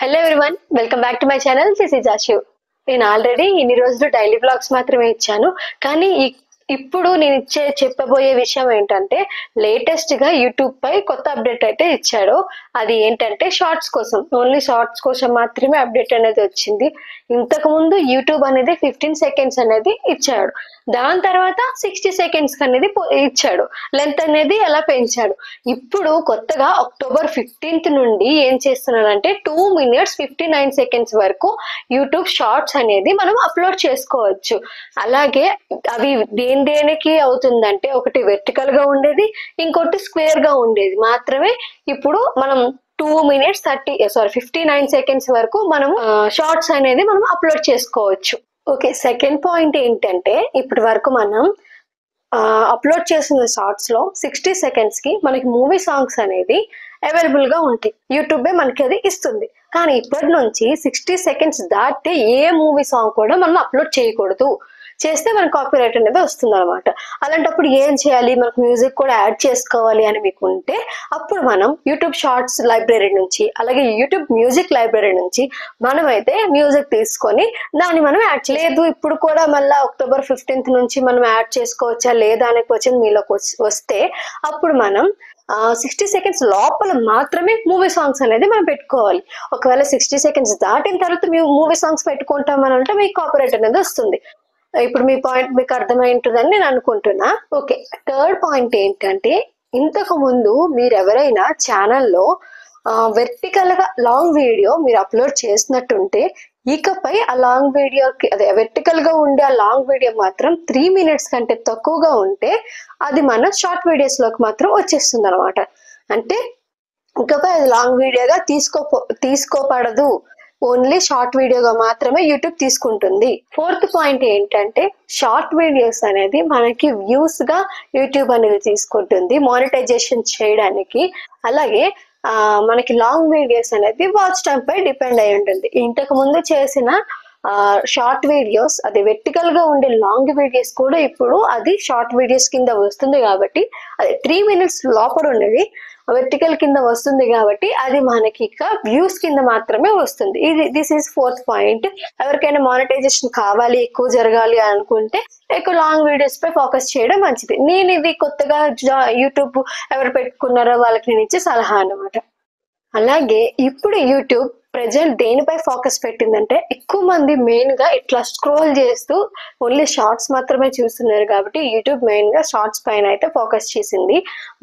Hello everyone, welcome back to my channel. This is Ashu. నేను already ఇన్ని రోజులు daily blogs మాత్రమే ఇచ్చాను. కానీ ఇప్పుడు నేను చెప్పబోయే విషయం ఏంటంటే, లేటెస్ట్ గా యూట్యూబ్ పై కొత్త అప్డేట్ అయితే ఇచ్చాడు. అది ఏంటంటే షార్ట్స్ కోసం, ఓన్లీ షార్ట్స్ కోసం మాత్రమే అప్డేట్ అనేది వచ్చింది. ఇంతకు ముందు యూట్యూబ్ అనేది 15 సెకండ్స్ అనేది ఇచ్చాడు. దాని తర్వాత 60 సెకండ్స్ అనేది ఇచ్చాడు. లెంత్ అనేది అలా పెంచాడు. ఇప్పుడు కొత్తగా October 15th నుండి ఏం చేస్తున్నాడంటే 2 minutes 59 seconds వరకు యూట్యూబ్ షార్ట్స్ అనేది మనం అప్లోడ్ చేసుకోవచ్చు. అలాగే అవి దేనికి అవుతుందంటే, ఒకటి వెర్టికల్ గా ఉండేది, ఇంకోటి స్క్వేర్ గా ఉండేది మాత్రమే. ఇప్పుడు మనం 2 minutes 59 seconds వరకు మనం షార్ట్స్ అనేది మనం అప్లోడ్ చేసుకోవచ్చు. ఓకే, సెకండ్ పాయింట్ ఏంటంటే, ఇప్పటి వరకు మనం అప్లోడ్ చేసిన షార్ట్స్ లో 60 సెకండ్స్ కి మనకి మూవీ సాంగ్స్ అనేది అవైలబుల్ గా ఉంటాయి. యూట్యూబే మనకి అది ఇస్తుంది. కానీ ఇప్పటి నుంచి 60 సెకండ్స్ దాటితే ఏ మూవీ సాంగ్ కూడా మనం అప్లోడ్ చేయకూడదు. చేస్తే మనకు కాపీరైట్ అనేది వస్తుంది అనమాట. అలాంటప్పుడు ఏం చేయాలి, మనకు మ్యూజిక్ కూడా యాడ్ చేసుకోవాలి అని మీకు ఉంటే, అప్పుడు మనం యూట్యూబ్ షార్ట్స్ లైబ్రరీ నుంచి, అలాగే యూట్యూబ్ మ్యూజిక్ లైబ్రరీ నుంచి మనమైతే మ్యూజిక్ తీసుకొని దాన్ని మనం యాడ్ చేయలేదు. ఇప్పుడు కూడా మళ్ళీ October 15th నుంచి మనం యాడ్ చేసుకోవచ్చా లేదా అనే క్వశ్చన్ మీలోకి వస్తే, అప్పుడు మనం 60 సెకండ్స్ లోపల మాత్రమే మూవీ సాంగ్స్ అనేది మనం పెట్టుకోవాలి. ఒకవేళ 60 సెకండ్స్ దాటిన తర్వాత మూవీ సాంగ్స్ పెట్టుకుంటామని అంటే మీకు కాపీరైట్ అనేది వస్తుంది. ఇప్పుడు మీ పాయింట్ మీకు అర్థమైంటుందని నేను అనుకుంటున్నా. ఓకే, థర్డ్ పాయింట్ ఏంటంటే, ఇంతకు ముందు మీరు ఎవరైనా ఛానల్లో వెర్టికల్ గా లాంగ్ వీడియో మీరు అప్లోడ్ చేసినట్టుంటే, ఇకపై ఆ లాంగ్ వీడియోకి, అదే వెర్టికల్ గా ఉండే ఆ లాంగ్ వీడియో మాత్రం 3 minutes కంటే తక్కువగా ఉంటే అది మన షార్ట్ వీడియోస్ లోకి మాత్రం వచ్చేస్తుంది అనమాట. అంటే ఇకపై అది లాంగ్ వీడియోగా తీసుకోపడదు, ఓన్లీ షార్ట్ వీడియోగా మాత్రమే యూట్యూబ్ తీసుకుంటుంది. ఫోర్త్ పాయింట్ ఏంటంటే, షార్ట్ వీడియోస్ అనేది మనకి వ్యూస్ గా యూట్యూబ్ అనేది తీసుకుంటుంది మానిటైజేషన్ చేయడానికి. అలాగే మనకి లాంగ్ వీడియోస్ అనేది వాచ్ టైం పై డిపెండ్ అయి ఉంటుంది. ఇంతకు ముందు చేసిన షార్ట్ వీడియోస్, అది వెర్టికల్ గా ఉండే లాంగ్ వీడియోస్ కూడా ఇప్పుడు అది షార్ట్ వీడియోస్ కింద వస్తుంది. కాబట్టి అది 3 minutes లోపల ఉండేది వెర్టికల్ కింద వస్తుంది. కాబట్టి అది మనకి ఇక వ్యూస్ కింద మాత్రమే వస్తుంది. This is fourth point. ఎవరికైనా మానిటైజేషన్ కావాలి, ఎక్కువ జరగాలి అనుకుంటే ఎక్కువ లాంగ్ వీడియోస్ పై ఫోకస్ చేయడం మంచిది. నేను ఇది కొత్తగా యూట్యూబ్ ఎవరు పెట్టుకున్నారో వాళ్ళకి నేను ఇచ్చే సలహా అన్నమాట. అలాగే ఇప్పుడు యూట్యూబ్ ప్రజెంట్ దేనిపై ఫోకస్ పెట్టిందంటే, ఎక్కువ మంది మెయిన్ గా ఇట్లా స్క్రోల్ చేస్తూ ఓన్లీ షార్ట్స్ మాత్రమే చూస్తున్నారు. కాబట్టి యూట్యూబ్ మెయిన్ గా షార్ట్స్ పైన అయితే ఫోకస్ చేసింది.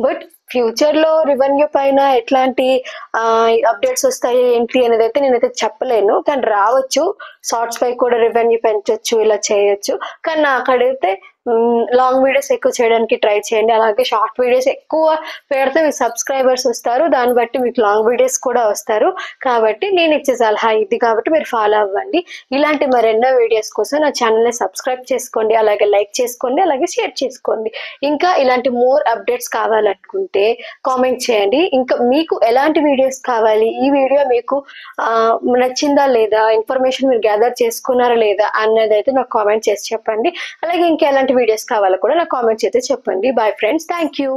బట్ ఫ్యూచర్ లో రెవెన్యూ పైన ఎట్లాంటి అప్డేట్స్ వస్తాయి ఏంటి అనేది అయితే నేనైతే చెప్పలేను. కానీ రావచ్చు, షార్ట్స్ పై కూడా రెవెన్యూ పెంచొచ్చు, ఇలా చేయొచ్చు. కానీ నాకైతే లాంగ్ వీడియోస్ ఎక్కువ చేయడానికి ట్రై చేయండి. అలాగే షార్ట్ వీడియోస్ ఎక్కువ పెడితే మీకు సబ్స్క్రైబర్స్ వస్తారు, దాన్ని బట్టి మీకు లాంగ్ వీడియోస్ కూడా వస్తారు. కాబట్టి నేను ఇచ్చే సలహా ఇది, కాబట్టి మీరు ఫాలో అవ్వండి. ఇలాంటి మరెన్నో వీడియోస్ కోసం నా ఛానల్ని సబ్స్క్రైబ్ చేసుకోండి, అలాగే లైక్ చేసుకోండి, అలాగే షేర్ చేసుకోండి. ఇంకా ఇలాంటి మోర్ అప్డేట్స్ కావాలనుకుంటే కామెంట్ చేయండి. ఇంకా మీకు ఎలాంటి వీడియోస్ కావాలి, ఈ వీడియో మీకు నచ్చిందా లేదా, ఇన్ఫర్మేషన్ మీరు గ్యాదర్ చేసుకున్నారా లేదా అన్నది అయితే నాకు కామెంట్ చేసి చెప్పండి. అలాగే ఇంకా ఎలాంటి వీడియోస్ కావాలో కూడా నాకు కామెంట్ చేస్తే చెప్పండి. Bye friends, thank you.